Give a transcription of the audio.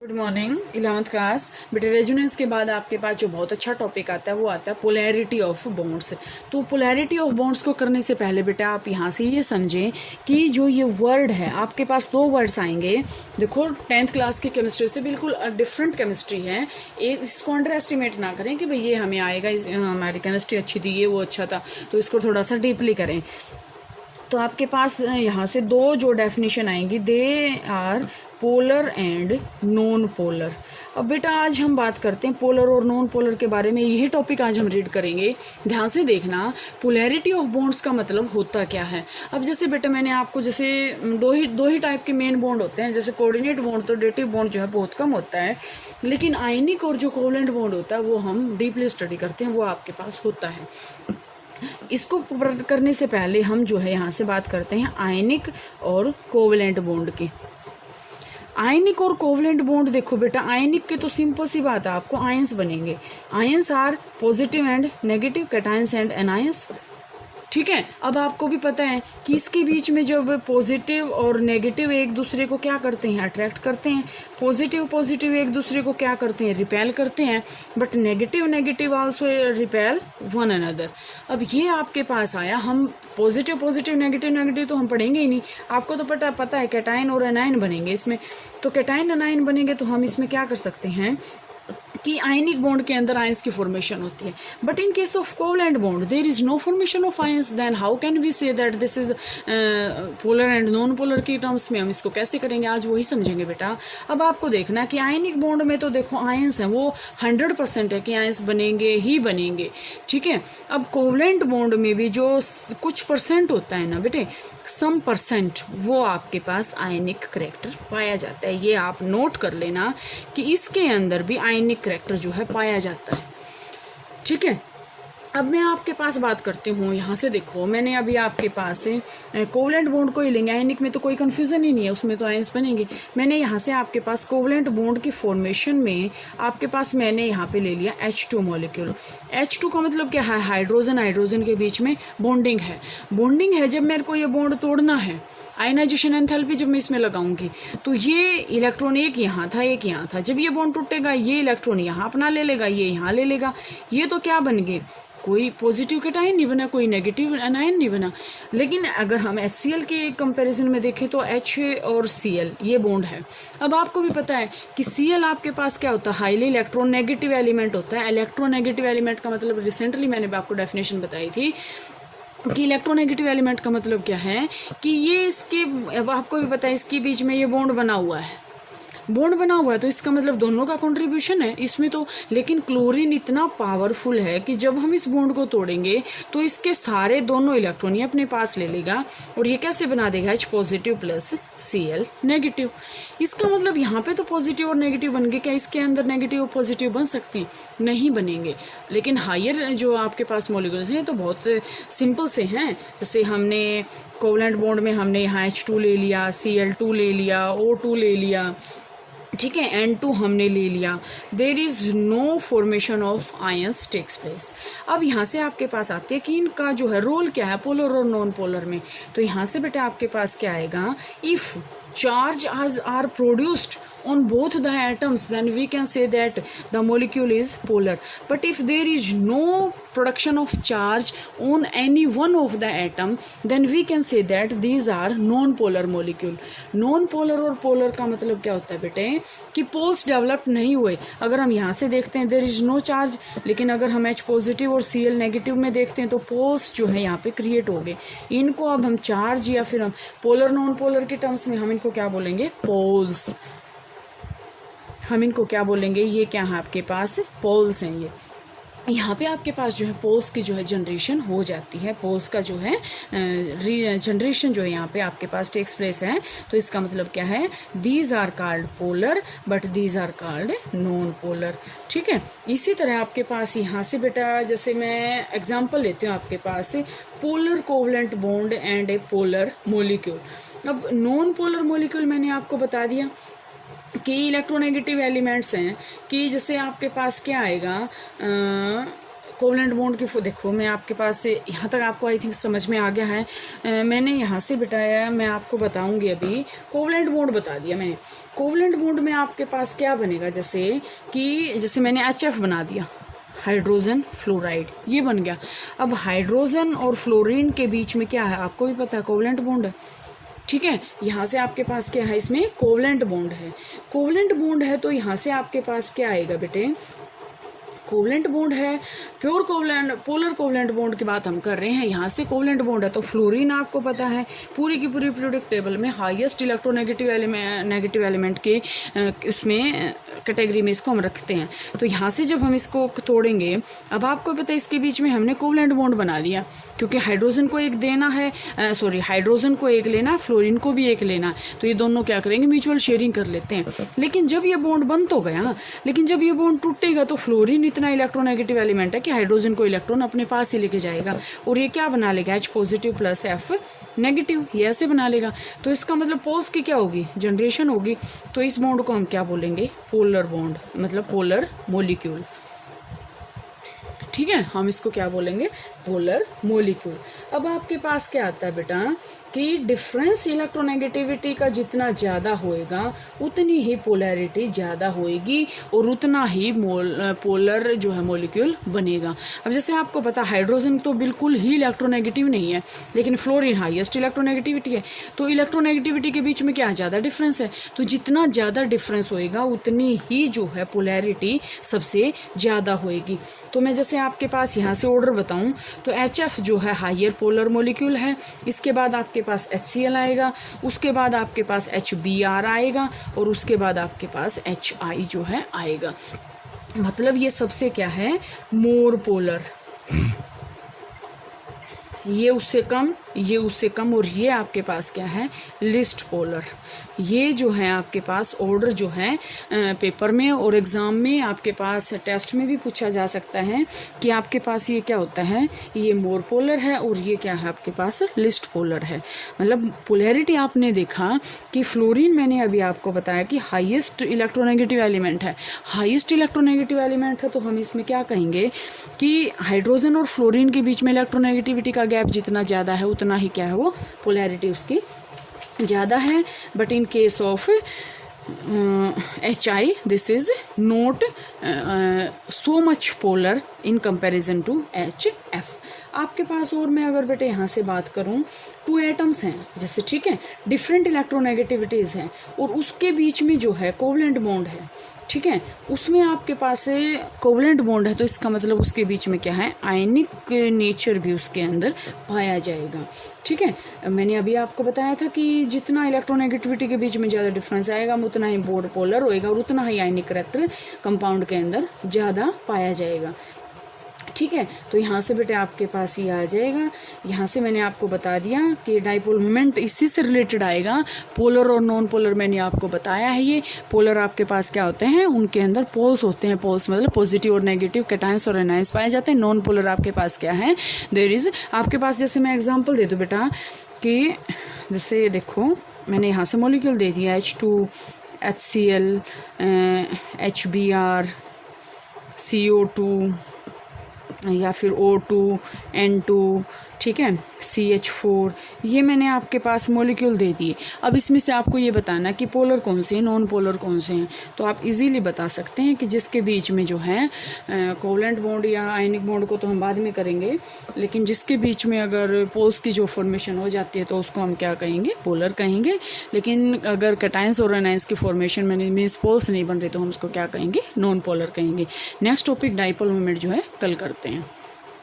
Good morning 11th class. बेटे resonance के बाद आपके पास जो बहुत अच्छा टॉपिक आता है वो आता है पोलैरिटी ऑफ बॉन्ड्स। तो पोलैरिटी ऑफ बॉन्ड्स को करने से पहले बेटा आप यहाँ से ये समझें कि जो ये वर्ड है आपके पास दो वर्ड्स आएंगे। देखो 10th क्लास की केमिस्ट्री से बिल्कुल डिफरेंट केमिस्ट्री है। इसको अंडर एस्टिमेट ना करें कि भाई ये हमें आएगा, हमारी केमिस्ट्री अच्छी थी, ये वो अच्छा था, तो इसको थोड़ा सा डीपली करें। तो आपके पास यहाँ से दो जो डेफिनेशन आएंगी, they are polar and non polar. अब बेटा आज हम बात करते हैं पोलर और नॉन पोलर के बारे में। यही टॉपिक आज हम रीड करेंगे। ध्यान से देखना, पोलैरिटी ऑफ बॉन्ड्स का मतलब होता क्या है। अब जैसे बेटा मैंने आपको जैसे दो ही टाइप के मेन बॉन्ड होते हैं। जैसे कोऑर्डिनेट बॉन्ड तो डेटिव बॉन्ड जो है बहुत कम होता है, लेकिन आयनिक और जो कोवलेंट बॉन्ड होता है वो हम डीपली स्टडी करते हैं, वो आपके पास होता है। इसको करने से पहले हम जो है यहाँ से बात करते हैं आयनिक और कोवलेंट बॉन्ड की। आयनिक और कोवलेंट बॉन्ड देखो बेटा, आयनिक के तो सिंपल सी बात है, आपको आयंस बनेंगे। Ions are positive and negative, cations and anions. ठीक है। अब आपको भी पता है कि इसके बीच में जब पॉजिटिव और नेगेटिव एक दूसरे को क्या करते हैं, अट्रैक्ट करते हैं। पॉजिटिव एक दूसरे को क्या करते हैं, रिपेल करते हैं। But negative also repel one another. अब ये आपके पास आया, हम पॉजिटिव नेगेटिव तो हम पढ़ेंगे ही नहीं। आपको तो पता है कैटायन और एनायन बनेंगे इसमें। तो कैटायन एनायन बनेंगे तो हम इसमें क्या कर सकते हैं कि आयनिक बॉन्ड के अंदर आयंस की फॉर्मेशन होती है। But in case of covalent bond there is no formation of ions. Then how can we say that this is polar and non polar की टर्म्स में हम इसको कैसे करेंगे, आज वही समझेंगे बेटा। अब आपको देखना है कि आयनिक बॉन्ड में तो देखो आयंस हैं, वो 100% है कि आयंस बनेंगे ही बनेंगे। ठीक है। अब कोवलेंट बॉन्ड में भी जो कुछ परसेंट होता है ना बेटे, सम परसेंट, वो आपके पास आयनिक करैक्टर पाया जाता है। ये आप नोट कर लेना कि इसके अंदर भी आयनिक करैक्टर जो है पाया जाता है। ठीक है। अब मैं आपके पास बात करती हूँ, यहाँ से देखो मैंने अभी आपके पास कोवलेंट बॉन्ड को ही लेंगे। आयनिक में तो कोई कंफ्यूजन ही नहीं है, उसमें तो आयंस बनेंगे। मैंने यहाँ से आपके पास कोवलेंट बॉन्ड की फॉर्मेशन में आपके पास मैंने यहाँ पे ले लिया H2 मॉलिक्यूल। H2 का मतलब क्या है, हाइड्रोजन के बीच में बॉन्डिंग है। जब मेरे को ये बॉन्ड तोड़ना है, आयनाइजेशन एंथैल्पी जब मैं इसमें लगाऊंगी तो ये इलेक्ट्रॉन एक यहाँ था, एक यहाँ था। जब ये बॉन्ड टूटेगा, ये इलेक्ट्रॉन यहाँ अपना ले लेगा, ये यहाँ ले लेगा। ये तो क्या बन गए, कोई पॉजिटिव कैटायन नहीं बना, कोई नेगेटिव एनायन नहीं बना। लेकिन अगर हम HCl के कंपैरिजन में देखें तो H और Cl ये बॉन्ड है। अब आपको भी पता है कि Cl आपके पास क्या होता है, हाईली इलेक्ट्रोनेगेटिव एलिमेंट होता है। इलेक्ट्रोनेगेटिव एलिमेंट का मतलब रिसेंटली मैंने आपको डेफिनेशन बताई थी कि इलेक्ट्रोनेगेटिव एलिमेंट का मतलब क्या है कि ये इसके, अब आपको भी पता है इसके बीच में ये बॉन्ड बना हुआ है, तो इसका मतलब दोनों का कंट्रीब्यूशन है इसमें तो। लेकिन क्लोरीन इतना पावरफुल है कि जब हम इस बॉन्ड को तोड़ेंगे तो इसके सारे दोनों इलेक्ट्रॉन ये अपने पास ले लेगा और ये कैसे बना देगा, H positive plus Cl negative. इसका मतलब यहाँ पे तो पॉजिटिव और नेगेटिव बन गए। क्या इसके अंदर नेगेटिव और पॉजिटिव बन सकते हैं? नहीं बनेंगे। लेकिन हायर जो आपके पास मॉलिक्यूल्स हैं तो बहुत सिंपल से हैं। जैसे हमने कोवलेंट बॉन्ड में हमने यहाँ H2 ले लिया, Cl2 ले लिया, O2 ले लिया, ठीक है, N2 हमने ले लिया। There is no formation of ions takes place. अब यहाँ से आपके पास आते हैं कि इनका जो है रोल क्या है पोलर और नॉन पोलर में। तो यहाँ से बेटा आपके पास क्या आएगा, if charge are produced on both the atoms then we can say that the molecule is polar. But if there is no production of charge on any one of the atom then we can say that these are non polar molecule. non polar और polar का मतलब क्या होता है बेटे कि poles develop नहीं हुए। अगर हम यहाँ से देखते हैं there is no charge, लेकिन अगर हम H पॉजिटिव और Cl नेगेटिव में देखते हैं तो पोल्स जो है यहाँ पे क्रिएट हो गए। इनको अब हम चार्ज या फिर हम पोलर नॉन पोलर के टर्म्स में हम इनको क्या बोलेंगे, पोल्स। हम इनको क्या बोलेंगे, ये क्या है आपके पास, पोल्स हैं। ये यहाँ पे आपके पास जो है पोल्स की जो है जनरेशन हो जाती है। पोल्स का जो है जनरेशन जो है यहाँ पे आपके पास टेक्स प्लेस है। तो इसका मतलब क्या है, these are called polar but these are called non polar. ठीक है। इसी तरह आपके पास यहाँ से बेटा जैसे मैं एग्जांपल लेती हूँ, आपके पास polar covalent bond and a polar molecule. अब नॉन पोलर मोलिक्यूल मैंने आपको बता दिया कि इलेक्ट्रोनेगेटिव एलिमेंट्स हैं कि जैसे आपके पास क्या आएगा, कोवलेंट बॉन्ड की देखो, मैं आपके पास से यहाँ तक आपको आई थिंक समझ में आ गया है। मैंने यहाँ से बिठाया, मैं आपको बताऊँगी अभी। कोवलेंट बॉन्ड बता दिया मैंने। कोवलेंट बॉन्ड में आपके पास क्या बनेगा, जैसे मैंने HF बना दिया, हाइड्रोजन फ्लोराइड, ये बन गया। अब हाइड्रोजन और फ्लोरीन के बीच में क्या है, आपको भी पता है, कोवलेंट बॉन्ड है। ठीक है, यहाँ से आपके पास क्या है, इसमें कोवलेंट बॉन्ड है। कोवलेंट बॉन्ड है तो यहाँ से आपके पास क्या आएगा बेटे, कोवलेंट बॉन्ड है। Pure covalent, polar covalent bond की बात हम कर रहे हैं। यहाँ से कोवलेंट बॉन्ड है तो फ्लोरीन आपको पता है पूरी की पूरी पीरियोडिक टेबल में हाईएस्ट इलेक्ट्रोनेगेटिव एलिमेंट के उसमें कैटेगरी में इसको हम रखते हैं। तो यहाँ से जब हम इसको तोड़ेंगे, अब आपको पता है इसके बीच में हमने कोवलेंट बॉन्ड बना दिया, क्योंकि हाइड्रोजन को एक देना है, हाइड्रोजन को एक लेना, फ्लोरीन को भी एक लेना, तो ये दोनों क्या करेंगे, म्यूचुअल शेयरिंग कर लेते हैं। लेकिन जब ये बॉन्ड बन तो गया, लेकिन जब ये बॉन्ड टूटेगा तो फ्लोरीन इतना इलेक्ट्रोनेगेटिव एलिमेंट है कि हाइड्रोजन को इलेक्ट्रॉन अपने पास ही लेके जाएगा, और ये क्या बना लेगा, H positive plus F negative, ये ऐसे बना लेगा। तो इसका मतलब पोल्स की क्या होगी, जनरेशन होगी। तो इस बॉन्ड को हम क्या बोलेंगे, पोलर बॉन्ड, मतलब पोलर मॉलिक्यूल। ठीक है, हम इसको क्या बोलेंगे, पोलर मॉलिक्यूल। अब आपके पास क्या आता है बेटा कि डिफरेंस इलेक्ट्रोनेगेटिविटी का जितना ज़्यादा होएगा उतनी ही पोलैरिटी ज़्यादा होएगी और उतना ही पोलर जो है मॉलिक्यूल बनेगा। अब जैसे आपको पता हाइड्रोजन तो बिल्कुल ही इलेक्ट्रोनेगेटिव नहीं है, लेकिन फ्लोरीन हाईएस्ट इलेक्ट्रोनेगेटिविटी है। तो इलेक्ट्रोनेगेटिविटी के बीच में क्या ज़्यादा डिफरेंस है, तो जितना ज़्यादा डिफरेंस होएगा उतनी ही जो है पोलैरिटी सबसे ज़्यादा होएगी। तो मैं जैसे आपके पास यहाँ से ऑर्डर बताऊँ तो HF जो है हायर पोलर मॉलिक्यूल है, इसके बाद आपके पास HCl आएगा, उसके बाद आपके पास HBr आएगा, और उसके बाद आपके पास HI जो है आएगा। मतलब ये सबसे क्या है, मोर पोलर, ये उससे कम, ये उससे कम, और ये आपके पास क्या है, लिस्ट पोलर। ये जो है आपके पास ऑर्डर जो है पेपर में और एग्ज़ाम में आपके पास टेस्ट में भी पूछा जा सकता है कि आपके पास ये क्या होता है, ये मोर पोलर है और ये क्या है आपके पास लिस्ट पोलर है। मतलब पोलैरिटी आपने देखा कि फ्लोरीन, मैंने अभी आपको बताया कि हाईएस्ट इलेक्ट्रोनेगेटिव एलिमेंट है। हाईएस्ट इलेक्ट्रोनेगेटिव एलिमेंट है तो हम इसमें क्या कहेंगे कि हाइड्रोजन और फ्लोरीन के बीच में इलेक्ट्रोनेगेटिविटी का गैप जितना ज़्यादा है उतना ही क्या है, वो पोलैरिटी उसकी ज़्यादा है। But in case of HI this is not so much polar in comparison to HF। आपके पास और मैं अगर बेटे यहाँ से बात करूँ, 2 एटम्स हैं जैसे, ठीक है, डिफरेंट इलेक्ट्रोनेगेटिविटीज़ हैं और उसके बीच में जो है कोवलेंट बॉन्ड है, ठीक है, उसमें आपके पास कोवलेंट बॉन्ड है, तो इसका मतलब उसके बीच में क्या है, आयनिक नेचर भी उसके अंदर पाया जाएगा। ठीक है, मैंने अभी आपको बताया था कि जितना इलेक्ट्रोनेगेटिविटी के बीच में ज़्यादा डिफरेंस आएगा उतना ही बोर्ड पोलर होएगा और उतना ही आयनिक करैक्टर कंपाउंड के अंदर ज़्यादा पाया जाएगा। ठीक है, तो यहाँ से बेटे आपके पास ये आ जाएगा। यहाँ से मैंने आपको बता दिया कि डाइपोल मोमेंट इसी से रिलेटेड आएगा। पोलर और नॉन पोलर मैंने आपको बताया है। ये पोलर आपके पास क्या होते हैं, उनके अंदर पोल्स होते हैं। पोल्स मतलब पॉजिटिव और नेगेटिव कैटायंस और एनायंस पाए जाते हैं। नॉन पोलर आपके पास क्या है, देयर इज आपके पास, जैसे मैं एग्जाम्पल दे दूँ बेटा कि जैसे देखो मैंने यहाँ से मॉलिक्यूल दे दिया H2, HCl, HBr, CO2 या फिर O2, N2, ठीक है, CH4, ये मैंने आपके पास मॉलिक्यूल दे दिए। अब इसमें से आपको ये बताना कि पोलर कौन से हैं, नॉन पोलर कौन से हैं। तो आप इजीली बता सकते हैं कि जिसके बीच में जो है कोवलेंट बॉन्ड या आयनिक बॉन्ड को तो हम बाद में करेंगे, लेकिन जिसके बीच में अगर पोल्स की जो फॉर्मेशन हो जाती है तो उसको हम क्या कहेंगे, पोलर कहेंगे। लेकिन अगर कैटायंस और एनायंस की फॉर्मेशन में मीन्स पोल्स नहीं बन रहे तो हम उसको क्या कहेंगे, नॉन पोलर कहेंगे। नेक्स्ट टॉपिक डाइपोल मोमेंट जो है कल करते हैं।